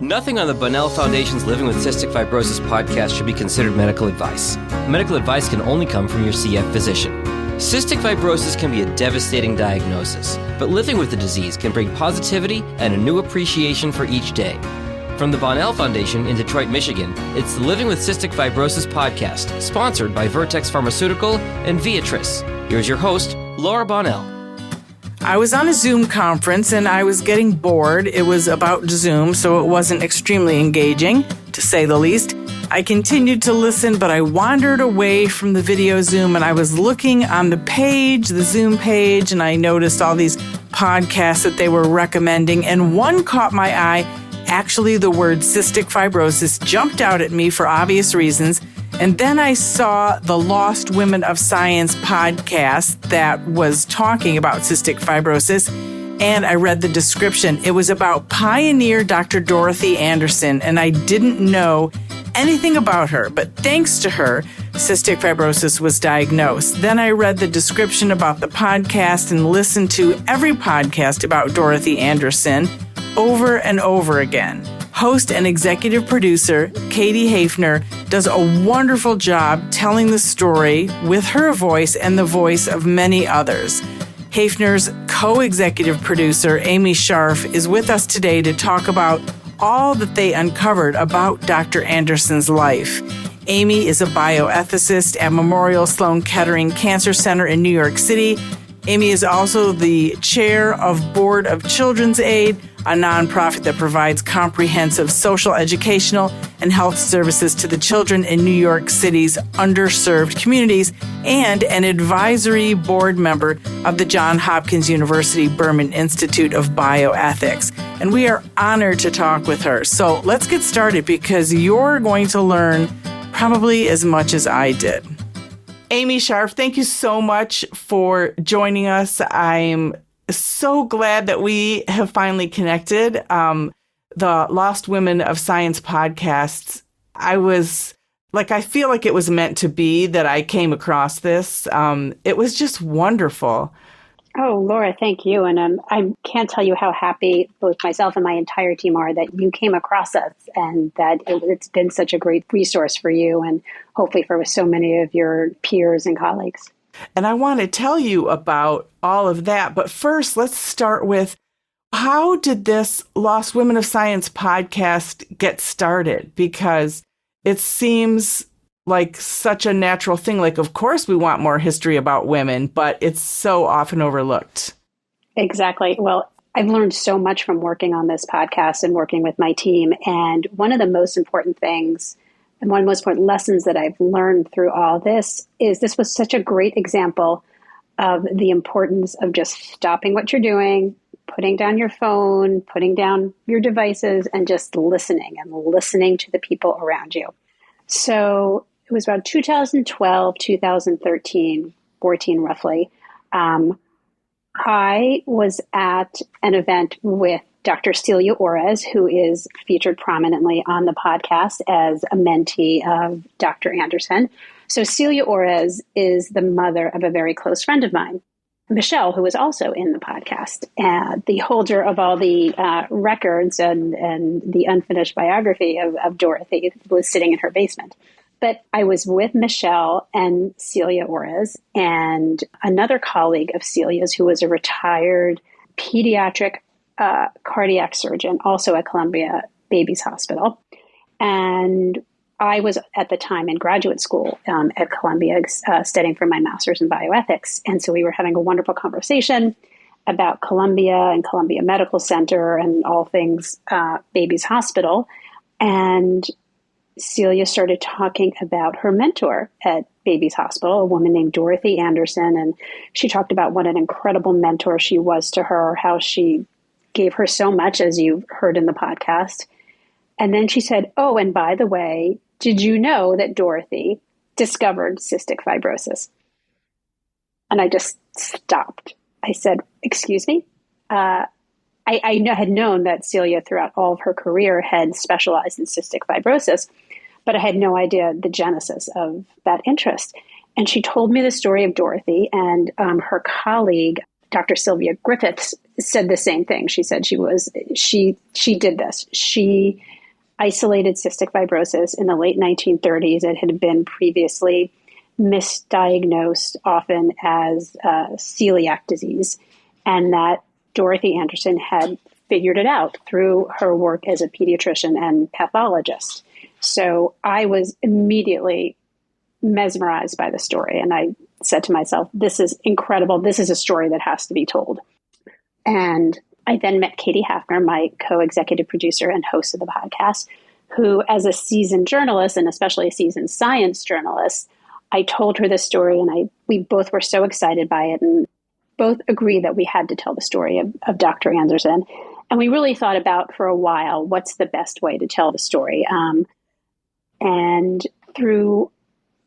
Nothing on the Bunnell Foundation's Living with Cystic Fibrosis podcast should be considered medical advice. Medical advice can only come from your CF physician. Cystic fibrosis can be a devastating diagnosis, but living with the disease can bring positivity and a new appreciation for each day. From the Bunnell Foundation in Detroit, Michigan, it's the Living with Cystic Fibrosis podcast, sponsored by Vertex Pharmaceutical and Viatris. Here's your host, Laura Bunnell. I was on a Zoom conference and I was getting bored. It was about Zoom, so it wasn't extremely engaging, to say the least. I continued to listen, but I wandered away from the video Zoom and I was looking on the page, the Zoom page, and I noticed all these podcasts that they were recommending, and one caught my eye. Actually, the word cystic fibrosis jumped out at me for obvious reasons. And then I saw the Lost Women of Science podcast that was talking about cystic fibrosis, and I read the description. It was about pioneer Dr. Dorothy Anderson, and I didn't know anything about her, but thanks to her, cystic fibrosis was diagnosed. Then I read the description about the podcast and listened to every podcast about Dorothy Anderson over and over again. Host and executive producer Katie Hafner does a wonderful job telling the story with her voice and the voice of many others. Hafner's co-executive producer Amy Scharf is with us today to talk about all that they uncovered about Dr. Anderson's life. Amy is a bioethicist at Memorial Sloan Kettering Cancer Center in New York City. Amy is also the chair of Board of Children's Aid, a nonprofit that provides comprehensive social, educational, and health services to the children in New York City's underserved communities, and an advisory board member of the Johns Hopkins University Berman Institute of Bioethics. And we are honored to talk with her. So let's get started because you're going to learn probably as much as I did. Amy Scharf, thank you so much for joining us. I'm so glad that we have finally connected. The Lost Women of Science podcasts, I feel like it was meant to be that I came across this. It was just wonderful. Oh, Laura, thank you. And I can't tell you how happy both myself and my entire team are that you came across us and that it's been such a great resource for you and hopefully for so many of your peers and colleagues. And I want to tell you about all of that. But first, let's start with, how did this Lost Women of Science podcast get started? Because it seems like such a natural thing. Like, of course, we want more history about women, but it's so often overlooked. Exactly. Well, I've learned so much from working on this podcast and working with my team. And one of the most important things and one of the most important lessons that I've learned through all this is this was such a great example of the importance of just stopping what you're doing, putting down your phone, putting down your devices, and just listening to the people around you. So it was about 2012, 2013, 14 roughly. I was at an event with Dr. Celia Orez, who is featured prominently on the podcast as a mentee of Dr. Anderson. So Celia Orez is the mother of a very close friend of mine, Michelle, who was also in the podcast, the holder of all the records and the unfinished biography of Dorothy was sitting in her basement. But I was with Michelle and Celia Orez and another colleague of Celia's who was a retired pediatric cardiac surgeon, also at Columbia Babies Hospital. And I was at the time in graduate school at Columbia studying for my master's in bioethics. And so we were having a wonderful conversation about Columbia and Columbia Medical Center and all things Babies Hospital. And Celia started talking about her mentor at Babies Hospital, a woman named Dorothy Anderson. And she talked about what an incredible mentor she was to her, how she gave her so much, as you heard in the podcast. And then she said, oh, and by the way, did you know that Dorothy discovered cystic fibrosis? And I just stopped. I said, excuse me? I had known that Celia throughout all of her career had specialized in cystic fibrosis, but I had no idea the genesis of that interest. And she told me the story of Dorothy and her colleague, Dr. Sylvia Griffiths said the same thing. She said she did this. She isolated cystic fibrosis in the late 1930s. It had been previously misdiagnosed often as celiac disease, and that Dorothy Anderson had figured it out through her work as a pediatrician and pathologist. So I was immediately mesmerized by the story, and I said to myself, this is incredible. This is a story that has to be told. And I then met Katie Hafner, my co-executive producer and host of the podcast, who, as a seasoned journalist, and especially a seasoned science journalist, I told her the story, and we both were so excited by it, and both agreed that we had to tell the story of Dr. Anderson. And we really thought about for a while, what's the best way to tell the story? And through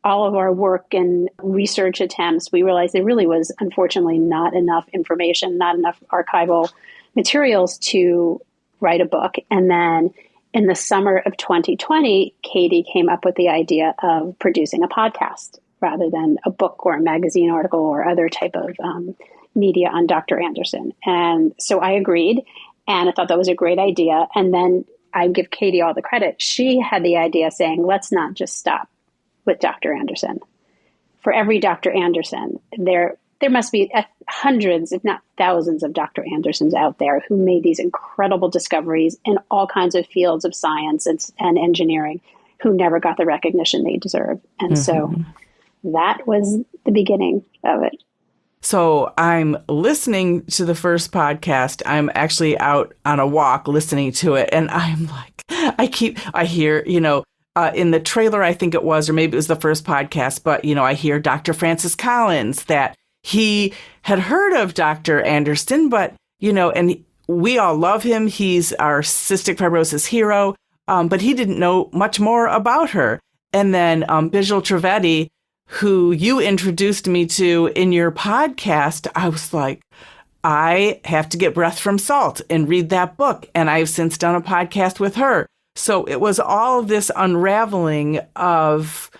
all of our work and research attempts, we realized there really was, unfortunately, not enough information, not enough archival materials to write a book. And then in the summer of 2020, Katie came up with the idea of producing a podcast rather than a book or a magazine article or other type of media on Dr. Anderson. And so I agreed, and I thought that was a great idea. And then I give Katie all the credit. She had the idea saying, let's not just stop with Dr. Anderson. For every Dr. Anderson, there must be hundreds, if not thousands, of Dr. Andersons out there who made these incredible discoveries in all kinds of fields of science and engineering who never got the recognition they deserve. And so that was the beginning of it. So I'm listening to the first podcast. I'm actually out on a walk listening to it. And I'm like, I hear, in the trailer, I think it was, or maybe it was the first podcast, but, I hear Dr. Francis Collins, that he had heard of Dr. Anderson, but, and we all love him. He's our cystic fibrosis hero, but he didn't know much more about her. And then Bijal Trivedi, who you introduced me to in your podcast, I was like, I have to get breath from salt and read that book. And I've since done a podcast with her. So it was all of this unraveling of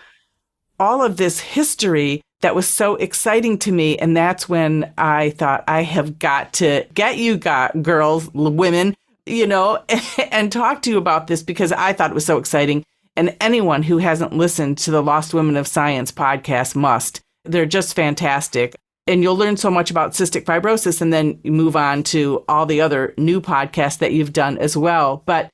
all of this history that was so exciting to me. And that's when I thought, I have got to get you girls, women, and talk to you about this, because I thought it was so exciting. And anyone who hasn't listened to the Lost Women of Science podcast must. They're just fantastic. And you'll learn so much about cystic fibrosis, and then you move on to all the other new podcasts that you've done as well. But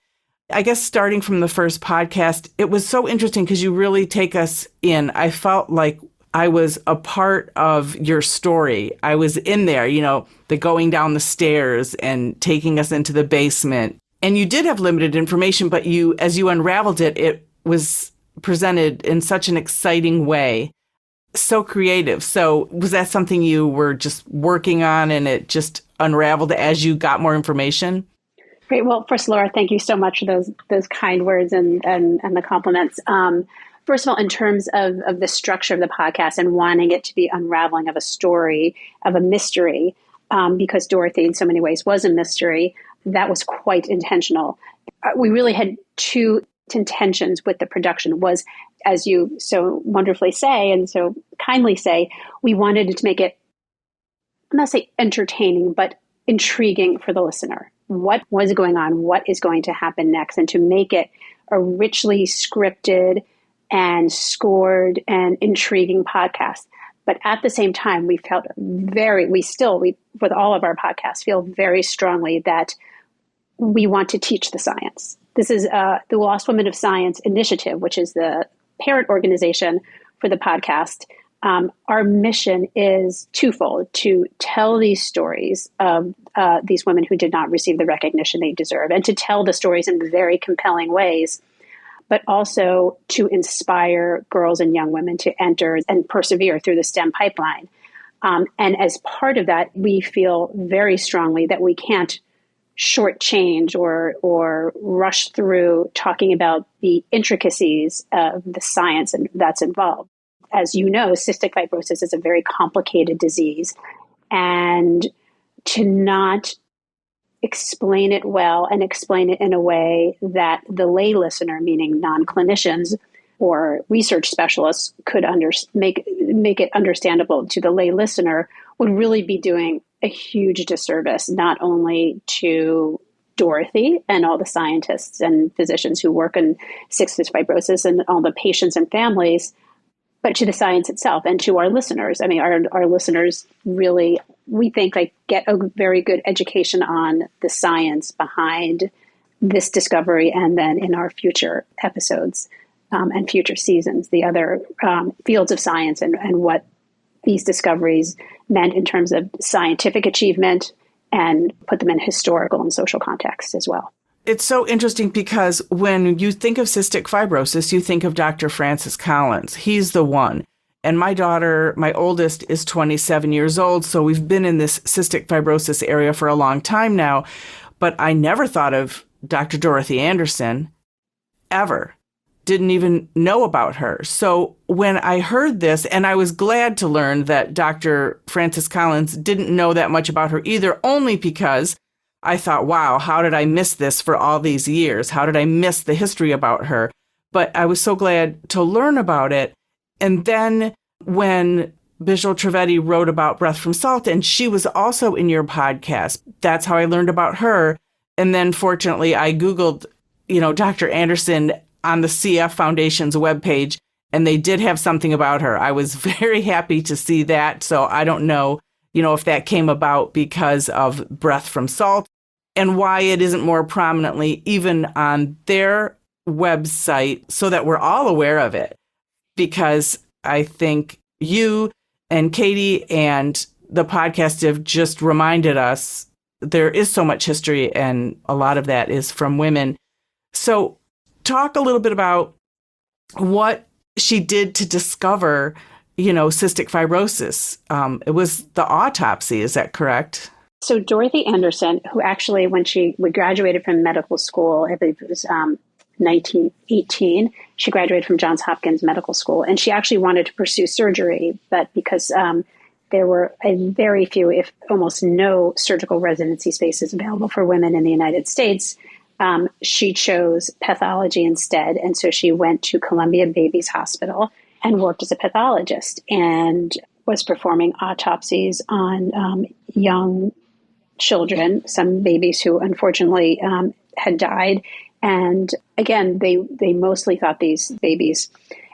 I guess starting from the first podcast, it was so interesting because you really take us in. I felt like I was a part of your story. I was in there, the going down the stairs and taking us into the basement. And you did have limited information, but as you unraveled it, it was presented in such an exciting way. So creative. So was that something you were just working on and it just unraveled as you got more information? Great. Well, first, Laura, thank you so much for those kind words and the compliments. First of all, in terms of the structure of the podcast and wanting it to be unraveling of a story, of a mystery, because Dorothy in so many ways was a mystery, that was quite intentional. We really had two intentions with the production. Was, as you so wonderfully say and so kindly say, we wanted to make it, I'm not say entertaining, but intriguing for the listener. What was going on? What is going to happen next? And to make it a richly scripted and scored and intriguing podcast. But at the same time, we felt with all of our podcasts, feel very strongly that we want to teach the science. This is the Lost Women of Science initiative, which is the parent organization for the podcast. Our mission is twofold: to tell these stories of these women who did not receive the recognition they deserve, and to tell the stories in very compelling ways, but also to inspire girls and young women to enter and persevere through the STEM pipeline. And as part of that, we feel very strongly that we can't shortchange or rush through talking about the intricacies of the science that's involved. As you know, cystic fibrosis is a very complicated disease, and to not explain it well and explain it in a way that the lay listener, meaning non-clinicians or research specialists, could make it understandable to the lay listener, would really be doing a huge disservice, not only to Dorothy and all the scientists and physicians who work in cystic fibrosis and all the patients and families, but to the science itself and to our listeners. I mean, our listeners really, we think, like, get a very good education on the science behind this discovery, and then in our future episodes and future seasons, the other fields of science and what these discoveries meant in terms of scientific achievement, and put them in historical and social context as well. It's so interesting because when you think of cystic fibrosis, you think of Dr. Francis Collins. He's the one. And my daughter, my oldest, is 27 years old. So we've been in this cystic fibrosis area for a long time now. But I never thought of Dr. Dorothy Anderson, ever. Didn't even know about her. So when I heard this, and I was glad to learn that Dr. Francis Collins didn't know that much about her either, only because I thought, wow, how did I miss this for all these years? How did I miss the history about her? But I was so glad to learn about it. And then when Visual Trivedi wrote about Breath from Salt, and she was also in your podcast, that's how I learned about her. And then fortunately, I Googled, Dr. Anderson on the CF Foundation's webpage, and they did have something about her. I was very happy to see that. So I don't know, if that came about because of Breath from Salt, and why it isn't more prominently even on their website so that we're all aware of it. Because I think you and Katie and the podcast have just reminded us there is so much history, and a lot of that is from women. So talk a little bit about what she did to discover, cystic fibrosis. It was the autopsy, is that correct? So Dorothy Anderson, who actually, when we graduated from medical school, I believe it was 1918, she graduated from Johns Hopkins Medical School, and she actually wanted to pursue surgery, but because there were a very few, if almost no, surgical residency spaces available for women in the United States, she chose pathology instead. And so she went to Columbia Babies Hospital and worked as a pathologist and was performing autopsies on young children, some babies who unfortunately had died. And again, they mostly thought these babies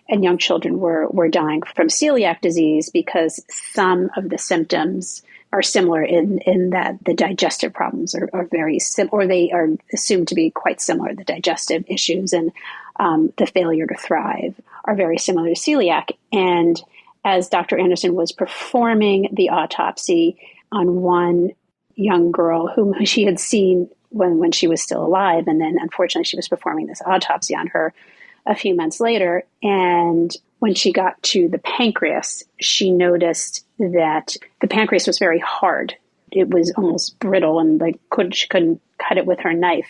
and young children were dying from celiac disease because some of the symptoms are similar in that the digestive problems are very or they are assumed to be quite similar. The digestive issues and the failure to thrive are very similar to celiac. And as Dr. Anderson was performing the autopsy on one young girl whom she had seen when she was still alive, and then unfortunately she was performing this autopsy on her a few months later, and when she got to the pancreas, she noticed that the pancreas was very hard. It was almost brittle, and she couldn't cut it with her knife.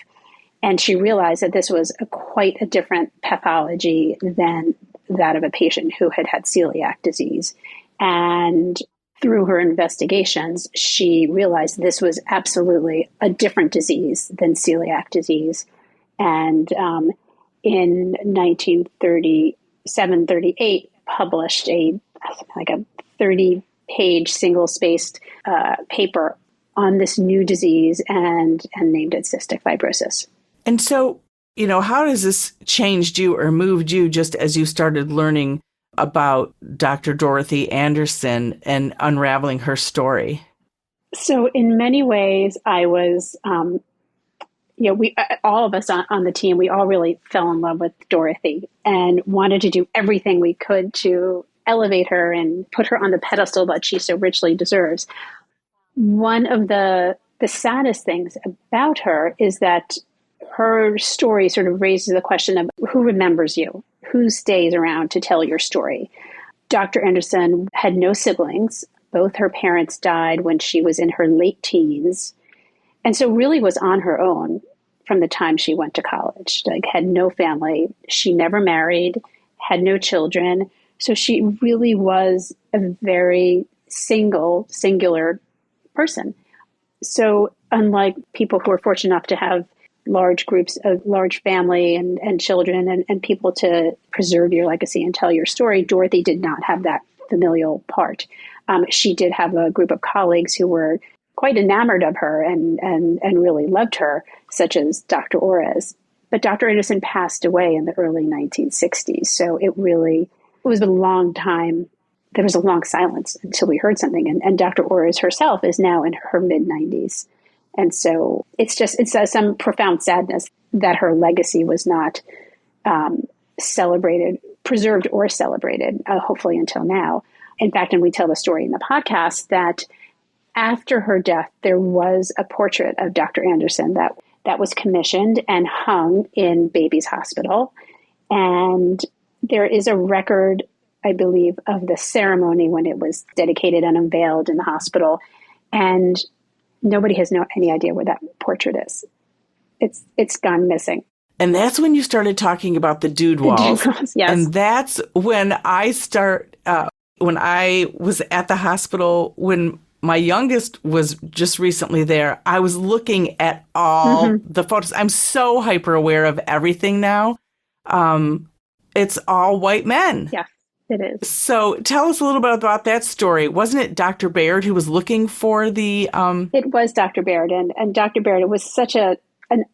And she realized that this was quite a different pathology than that of a patient who had celiac disease. And through her investigations, she realized this was absolutely a different disease than celiac disease. And in 1937-38, published a 30-page single-spaced paper on this new disease and named it cystic fibrosis. And so, how does this changed you or moved you just as you started learning about Dr. Dorothy Anderson and unraveling her story? So in many ways, I was, we all of us on the team, we all really fell in love with Dorothy and wanted to do everything we could to elevate her and put her on the pedestal that she so richly deserves. One of the saddest things about her is that her story sort of raises the question of who remembers you, who stays around to tell your story. Dr. Anderson had no siblings. Both her parents died when she was in her late teens, and so really was on her own from the time she went to college. Had no family. She never married, had no children. So she really was a very singular person. So unlike people who are fortunate enough to have large groups of large family and children and people to preserve your legacy and tell your story, Dorothy did not have that familial part. She did have a group of colleagues who were quite enamored of her and really loved her, such as Dr. Orez. But Dr. Anderson passed away in the early 1960s. So it was a long time. There was a long silence until we heard something. And Dr. Orez herself is now in her mid-90s. And so it's some profound sadness that her legacy was not preserved or celebrated, hopefully until now. In fact, and we tell the story in the podcast that after her death, there was a portrait of Dr. Anderson that was commissioned and hung in Baby's Hospital. And there is a record, I believe, of the ceremony when it was dedicated and unveiled in the hospital. And nobody has any idea where that portrait is. It's gone missing. And that's when you started talking about the dude walls. Yes. And that's when when I was at the hospital, when my youngest was just recently there, I was looking at all the photos. I'm so hyper aware of everything now. It's all white men. Yeah, it is. So tell us a little bit about that story. Wasn't it Dr. Baird who was looking for the... It was Dr. Baird. And Dr. Baird, it was such an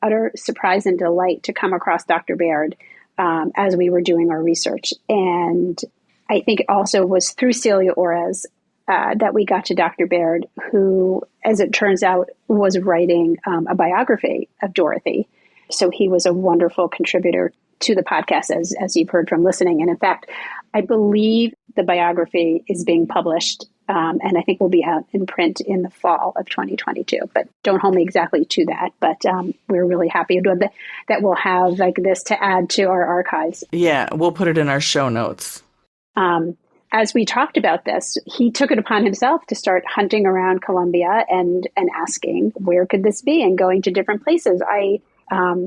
utter surprise and delight to come across Dr. Baird as we were doing our research. And I think it also was through Celia Orez that we got to Dr. Baird, who, as it turns out, was writing a biography of Dorothy. So he was a wonderful contributor to the podcast, as you've heard from listening. And in fact, I believe the biography is being published, and I think will be out in print in the fall of 2022. But don't hold me exactly to that. But we're really happy that we'll have like this to add to our archives. Yeah, we'll put it in our show notes. As we talked about this, he took it upon himself to start hunting around Colombia and asking, where could this be? And going to different places.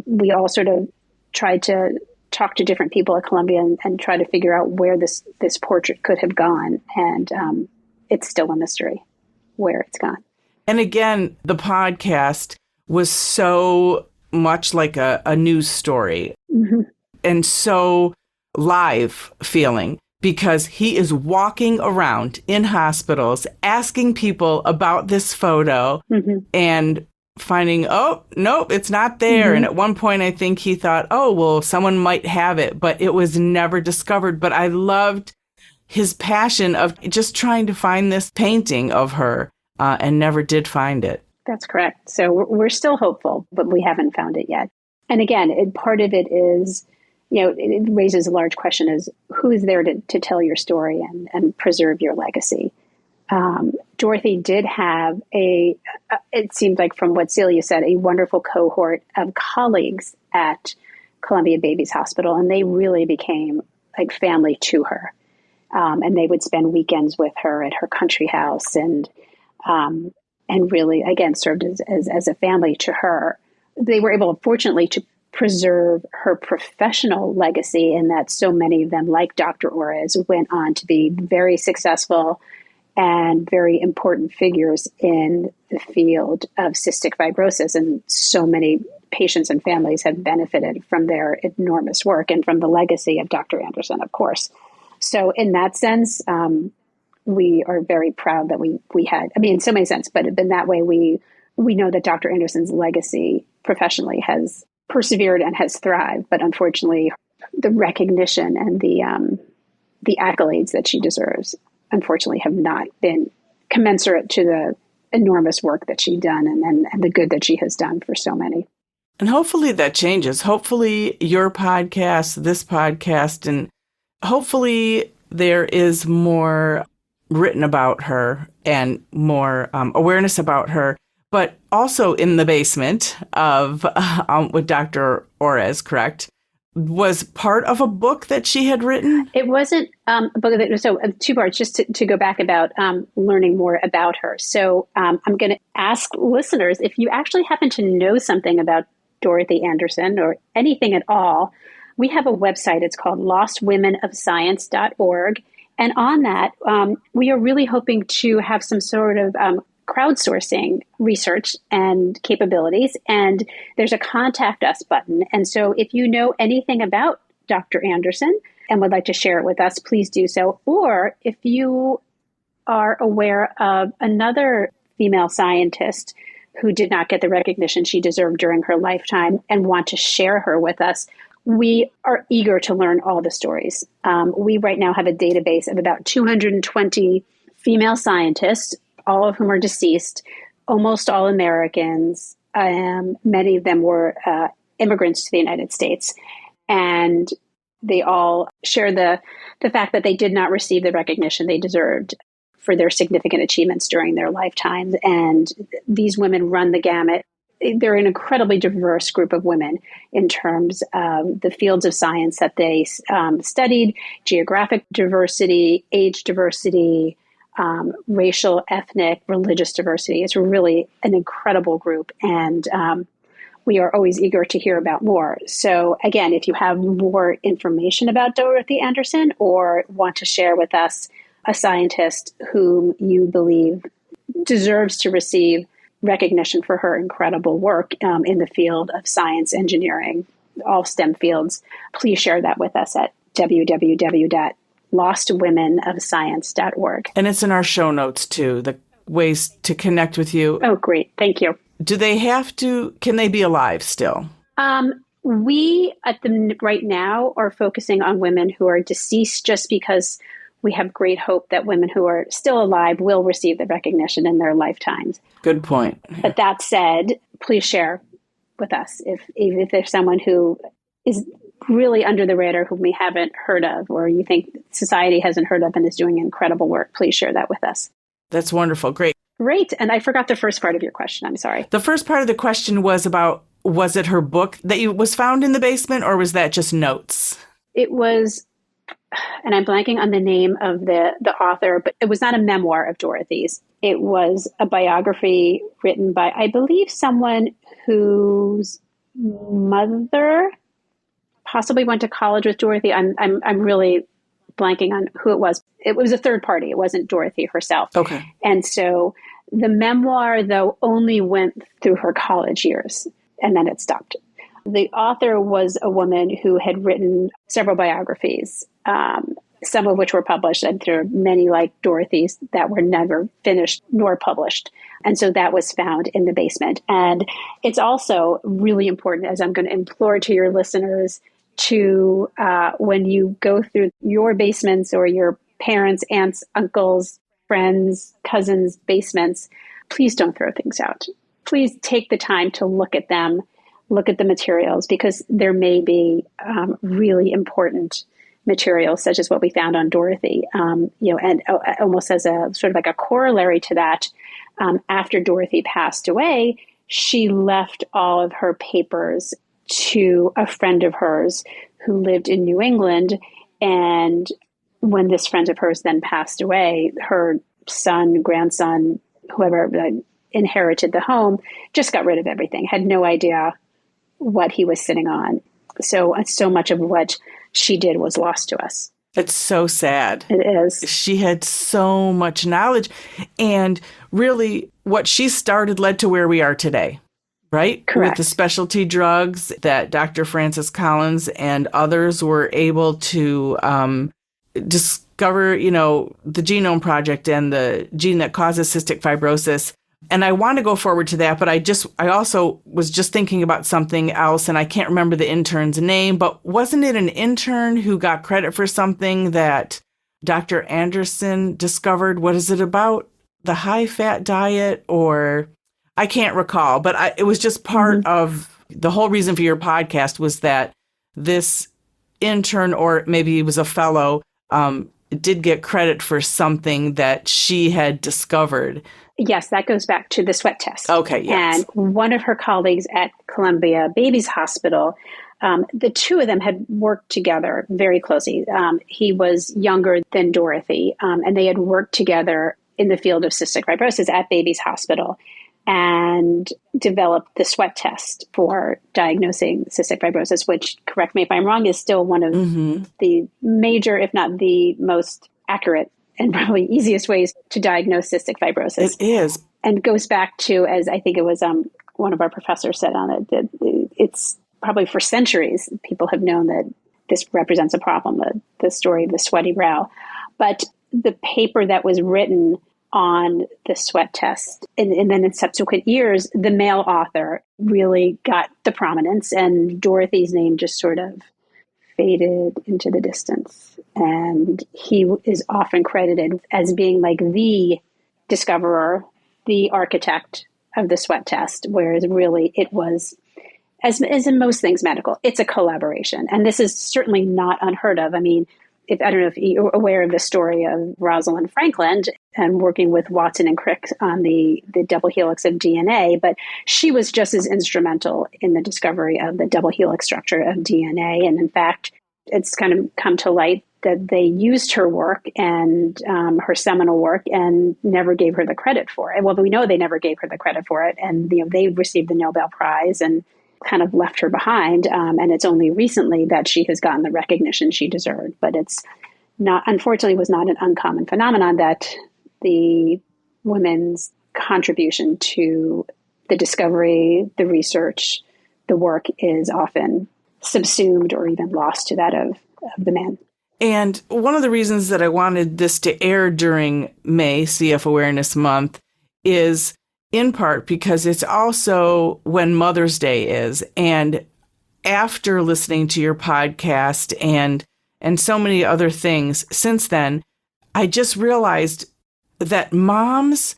We all sort of tried to talk to different people at Columbia and try to figure out where this portrait could have gone. And it's still a mystery where it's gone. And again, the podcast was so much like a news story and so live feeling, because he is walking around in hospitals asking people about this photo and finding, oh, nope, it's not there. And at one point, I think he thought, oh, well, someone might have it, but it was never discovered. But I loved his passion of just trying to find this painting of her and never did find it. That's correct. So we're still hopeful, but we haven't found it yet. And again, part of it is, it raises a large question is who is there to tell your story and preserve your legacy? Dorothy did have it seemed like from what Celia said, a wonderful cohort of colleagues at Columbia Babies Hospital, and they really became like family to her. And they would spend weekends with her at her country house and really, again, served as a family to her. They were able, fortunately, to preserve her professional legacy in that so many of them, like Dr. Orez, went on to be very successful and very important figures in the field of cystic fibrosis. And so many patients and families have benefited from their enormous work and from the legacy of Dr. Anderson, of course. So in that sense, we are very proud that we had, in so many sense, but in that way, we know that Dr. Anderson's legacy professionally has persevered and has thrived, but unfortunately, the recognition and the accolades that she deserves, unfortunately, have not been commensurate to the enormous work that she's done and the good that she has done for so many. And hopefully that changes. Hopefully your podcast, this podcast, and hopefully there is more written about her and more awareness about her. But also in the basement of with Dr. Orez, correct, was part of a book that she had written? It wasn't a book. So two parts, just to go back about learning more about her. So I'm going to ask listeners, if you actually happen to know something about Dorothy Anderson or anything at all, we have a website. It's called lostwomenofscience.org. And on that, we are really hoping to have some sort of crowdsourcing research and capabilities. And there's a contact us button. And so if you know anything about Dr. Anderson and would like to share it with us, please do so. Or if you are aware of another female scientist who did not get the recognition she deserved during her lifetime and want to share her with us. We are eager to learn all the stories. We right now have a database of about 220 female scientists, all of whom are deceased, almost all Americans. Many of them were immigrants to the United States. And they all share the fact that they did not receive the recognition they deserved for their significant achievements during their lifetimes. And these women run the gamut. They're an incredibly diverse group of women in terms of the fields of science that they studied, geographic diversity, age diversity, racial, ethnic, religious diversity. It's really an incredible group. And we are always eager to hear about more. So again, if you have more information about Dorothy Anderson or want to share with us a scientist whom you believe deserves to receive recognition for her incredible work in the field of science, engineering, all STEM fields, please share that with us at www.lostwomenofscience.org. And it's in our show notes too, the ways to connect with you. Oh, great. Thank you. Do they have to, can they be alive still? We right now are focusing on women who are deceased just because we have great hope that women who are still alive will receive the recognition in their lifetimes. Good point. But that said, please share with us if there's someone who is really under the radar whom we haven't heard of, or you think society hasn't heard of and is doing incredible work, please share that with us. That's wonderful. Great. Great. And I forgot the first part of your question. I'm sorry. The first part of the question was about, was it her book that was found in the basement, or was that just notes? It was, and I'm blanking on the name of the author, but it was not a memoir of Dorothy's. It was a biography written by, I believe, someone whose mother possibly went to college with Dorothy. I'm really blanking on who it was. It was a third party. It wasn't Dorothy herself. Okay. And so the memoir, though, only went through her college years, and then it stopped. The author was a woman who had written several biographies, some of which were published, and there are many like Dorothy's that were never finished nor published. And so that was found in the basement. And it's also really important, as I'm going to implore to your listeners, to when you go through your basements or your parents, aunts, uncles, friends, cousins' basements, please don't throw things out. Please take the time to look at them, look at the materials, because there may be really important materials, such as what we found on Dorothy. And almost as a sort of like a corollary to that, after Dorothy passed away, she left all of her papers to a friend of hers who lived in New England. And when this friend of hers then passed away, her son, grandson, whoever inherited the home, just got rid of everything, had no idea what he was sitting on. So much of what she did was lost to us. It's so sad. It is. She had so much knowledge, and really what she started led to where we are today, right? Correct. With the specialty drugs that Dr. Francis Collins and others were able to discover, the Genome Project and the gene that causes cystic fibrosis. And I want to go forward to that, but I also was just thinking about something else, and I can't remember the intern's name, but wasn't it an intern who got credit for something that Dr. Anderson discovered? What is it about? The high-fat diet, or I can't recall, but it was just part of the whole reason for your podcast was that this intern, or maybe he was a fellow, did get credit for something that she had discovered. Yes, that goes back to the sweat test. Okay, yes. And one of her colleagues at Columbia Babies Hospital, the two of them had worked together very closely. He was younger than Dorothy, and they had worked together in the field of cystic fibrosis at Babies Hospital and developed the sweat test for diagnosing cystic fibrosis, which, correct me if I'm wrong, is still one of the major, if not the most accurate and probably easiest ways to diagnose cystic fibrosis. It is. And goes back to, as I think it was one of our professors said on it, that it's probably for centuries, people have known that this represents a problem, the story of the sweaty brow. But the paper that was written on the sweat test. And then in subsequent years, the male author really got the prominence, and Dorothy's name just sort of faded into the distance. And he is often credited as being like the discoverer, the architect of the sweat test, whereas really it was, as in most things medical, it's a collaboration. And this is certainly not unheard of. I mean, I don't know if you're aware of the story of Rosalind Franklin and working with Watson and Crick on the double helix of DNA, but she was just as instrumental in the discovery of the double helix structure of DNA. And in fact, it's kind of come to light that they used her work and her seminal work and never gave her the credit for it. Well, we know they never gave her the credit for it. And they received the Nobel Prize and kind of left her behind. And it's only recently that she has gotten the recognition she deserved. But it's not, unfortunately, was not an uncommon phenomenon that the women's contribution to the discovery, the research, the work is often subsumed or even lost to that of the men. And one of the reasons that I wanted this to air during May, CF Awareness Month, is in part because it's also when Mother's Day is. And after listening to your podcast and so many other things since then, I just realized that moms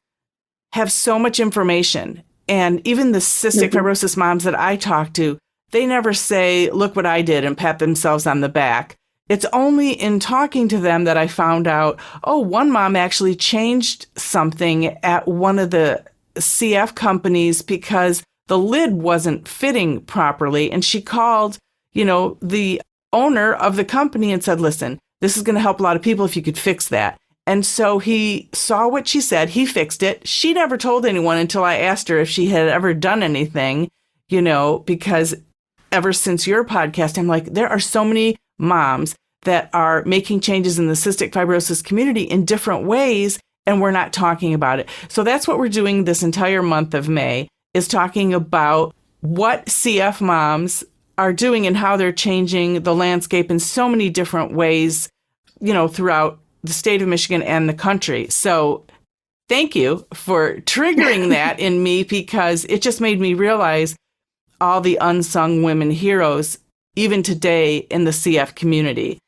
have so much information. And even the cystic fibrosis moms that I talk to, they never say, look what I did, and pat themselves on the back. It's only in talking to them that I found out, oh, one mom actually changed something at one of the CF companies because the lid wasn't fitting properly. And she called, the owner of the company and said, listen, this is going to help a lot of people if you could fix that. And so he saw what she said. He fixed it. She never told anyone until I asked her if she had ever done anything, because ever since your podcast, I'm like, there are so many moms that are making changes in the cystic fibrosis community in different ways, and we're not talking about it. So that's what we're doing this entire month of May, is talking about what CF moms are doing and how they're changing the landscape in so many different ways, throughout the state of Michigan and the country. So thank you for triggering that in me, because it just made me realize all the unsung women heroes, even today in the CF community.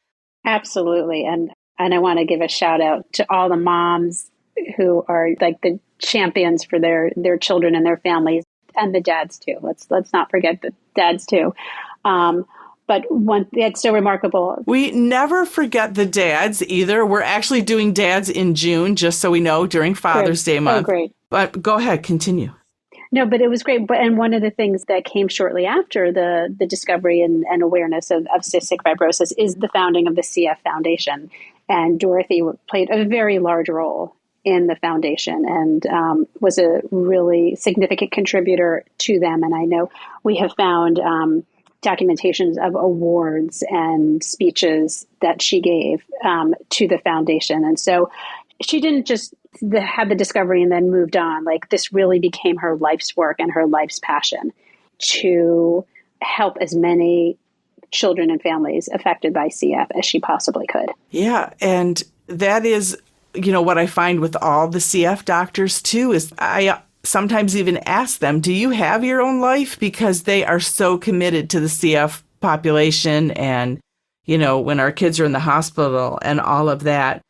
Absolutely. And I want to give a shout out to all the moms who are like the champions for their children and their families, and the dads too. Let's not forget the dads too. But it's so remarkable. We never forget the dads either. We're actually doing dads in June, just so we know, during Father's Day month. Oh, great. But go ahead, continue. No, but it was great. And one of the things that came shortly after the discovery and awareness of cystic fibrosis is the founding of the CF Foundation. And Dorothy played a very large role in the foundation and was a really significant contributor to them. And I know we have found documentations of awards and speeches that she gave to the foundation. And so she didn't just have the discovery and then moved on. Like, this really became her life's work and her life's passion to help as many children and families affected by CF as she possibly could. Yeah. And that is, what I find with all the CF doctors too, is I sometimes even ask them, do you have your own life? Because they are so committed to the CF population and, when our kids are in the hospital and all of that.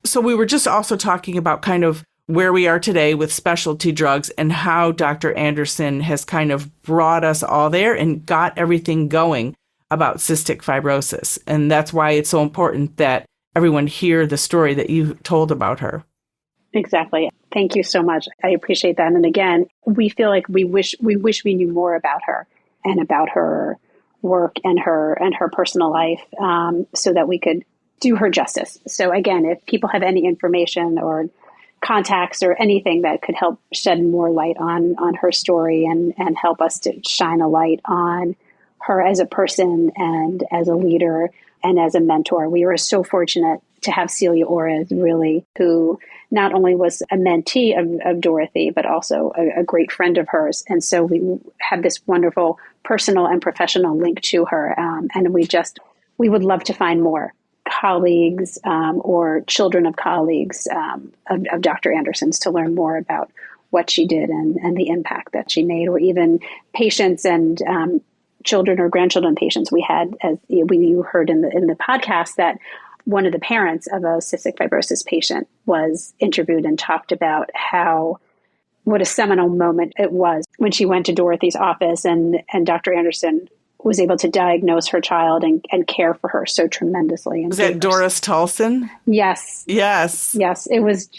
So we were just also talking about kind of where we are today with specialty drugs and how Dr. Anderson has kind of brought us all there and got everything going about cystic fibrosis. And that's why it's so important that everyone hear the story that you told about her. Exactly. Thank you so much. I appreciate that. And again, we feel like we wish we knew more about her and about her work and her personal life, so that we could do her justice. So again, if people have any information or contacts or anything that could help shed more light on her story and help us to shine a light on her as a person and as a leader and as a mentor. We were so fortunate to have Celia Orez, really, who not only was a mentee of Dorothy, but also a great friend of hers. And so we have this wonderful personal and professional link to her. And we would love to find more colleagues or children of colleagues of Dr. Anderson's to learn more about what she did and the impact that she made, or even patients and children or grandchildren patients. We had, as you heard in the podcast, that one of the parents of a cystic fibrosis patient was interviewed and talked about what a seminal moment it was when she went to Dorothy's office and Dr. Anderson was able to diagnose her child and care for her so tremendously. Was that Doris Tulson? Yes. Yes. Yes. It was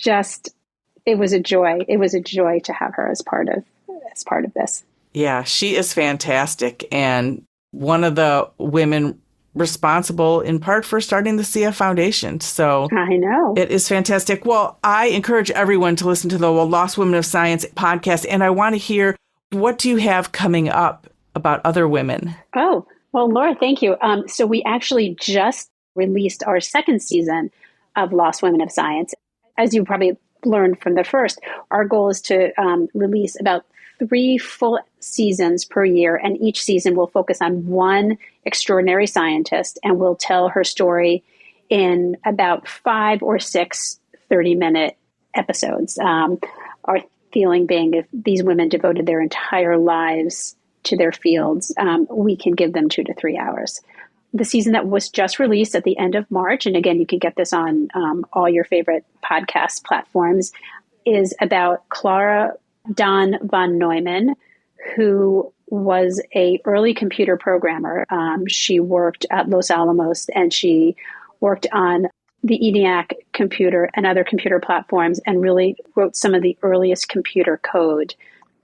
a joy. It was a joy to have her as part of this. Yeah, she is fantastic. And one of the women responsible in part for starting the CF Foundation. So I know. It is fantastic. Well, I encourage everyone to listen to the Lost Women of Science podcast. And I want to hear, what do you have coming up about other women? Oh, well, Laura, thank you. So we actually just released our second season of Lost Women of Science. As you probably learned from the first, our goal is to release about 3 full seasons per year, and each season will focus on one extraordinary scientist, and we'll tell her story in about 5 or 6 30-minute episodes. Our feeling being, if these women devoted their entire lives to their fields, we can give them 2 to 3 hours. The season that was just released at the end of March, and again, you can get this on all your favorite podcast platforms, is about Clara Don von Neumann, who was a early computer programmer. She worked at Los Alamos, and she worked on the ENIAC computer and other computer platforms, and really wrote some of the earliest computer code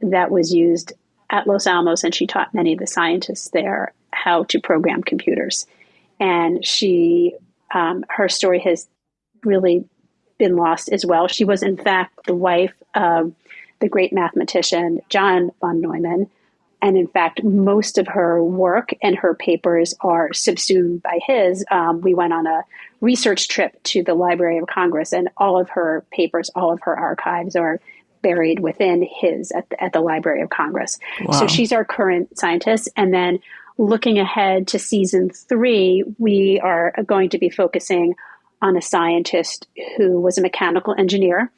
that was used at Los Alamos. And she taught many of the scientists there how to program computers. And her story has really been lost as well. She was, in fact, the wife of the great mathematician John von Neumann. And in fact, most of her work and her papers are subsumed by his. We went on a research trip to the Library of Congress, and all of her papers, all of her archives are buried within his at the Library of Congress. Wow. So she's our current scientist. And then looking ahead to season 3, we are going to be focusing on a scientist who was a mechanical engineer.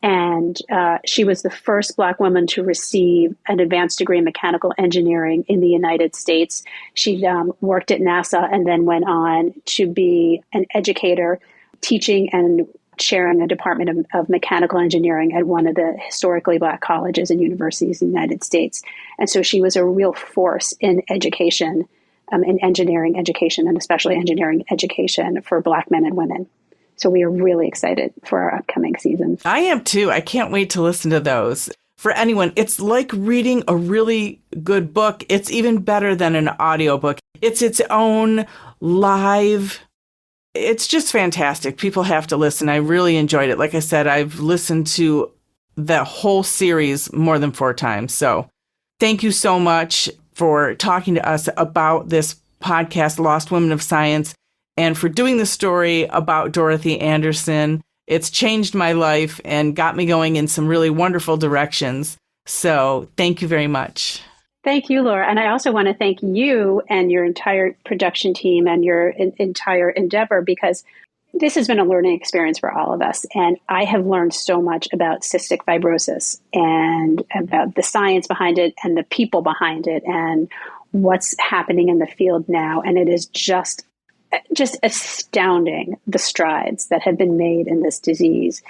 And she was the first Black woman to receive an advanced degree in mechanical engineering in the United States. She worked at NASA and then went on to be an educator, teaching and chairing a department of mechanical engineering at one of the historically Black colleges and universities in the United States. And so she was a real force in education, in engineering education, and especially engineering education for Black men and women. So we are really excited for our upcoming seasons. I am too. I can't wait to listen to those. For anyone, it's like reading a really good book. It's even better than an audiobook. It's its own live. It's just fantastic. People have to listen. I really enjoyed it. Like I said, I've listened to the whole series more than 4 times. So thank you so much for talking to us about this podcast, Lost Women of Science, and for doing the story about Dorothy Anderson. It's changed my life and got me going in some really wonderful directions. So thank you very much. Thank you, Laura. And I also want to thank you and your entire production team and your entire endeavor, because this has been a learning experience for all of us. And I have learned so much about cystic fibrosis and about the science behind it and the people behind it and what's happening in the field now. And it is just astounding, the strides that have been made in this disease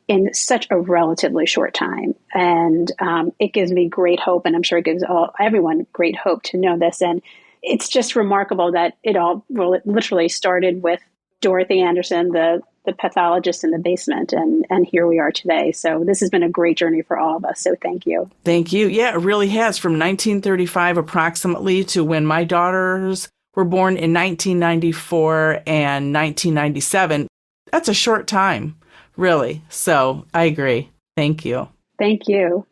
in such a relatively short time. And it gives me great hope, and I'm sure it gives everyone great hope to know this. And it's just remarkable that it literally started with Dorothy Anderson, the pathologist in the basement, and here we are today. So this has been a great journey for all of us. So thank you. Thank you. Yeah, it really has. From 1935 approximately to when my daughters were born in 1994 and 1997. That's a short time, really. So I agree. Thank you. Thank you.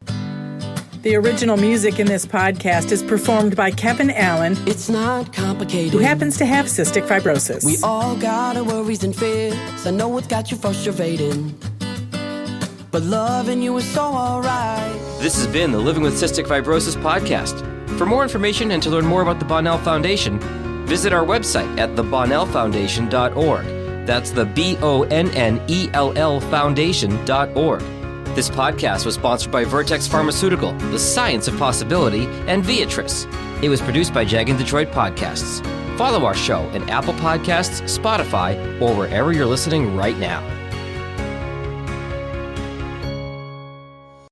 The original music in this podcast is performed by Kevin Allen. It's not complicated. Who happens to have cystic fibrosis. We all got our worries and fears. I know it's got you frustrating, but loving you is so alright. This has been the Living with Cystic Fibrosis podcast. For more information and to learn more about the Bonnell Foundation, visit our website at thebonnellfoundation.org. That's the BONNELL Foundation.org. This podcast was sponsored by Vertex Pharmaceutical, The Science of Possibility, and Viatris. It was produced by Jag and Detroit Podcasts. Follow our show in Apple Podcasts, Spotify, or wherever you're listening right now.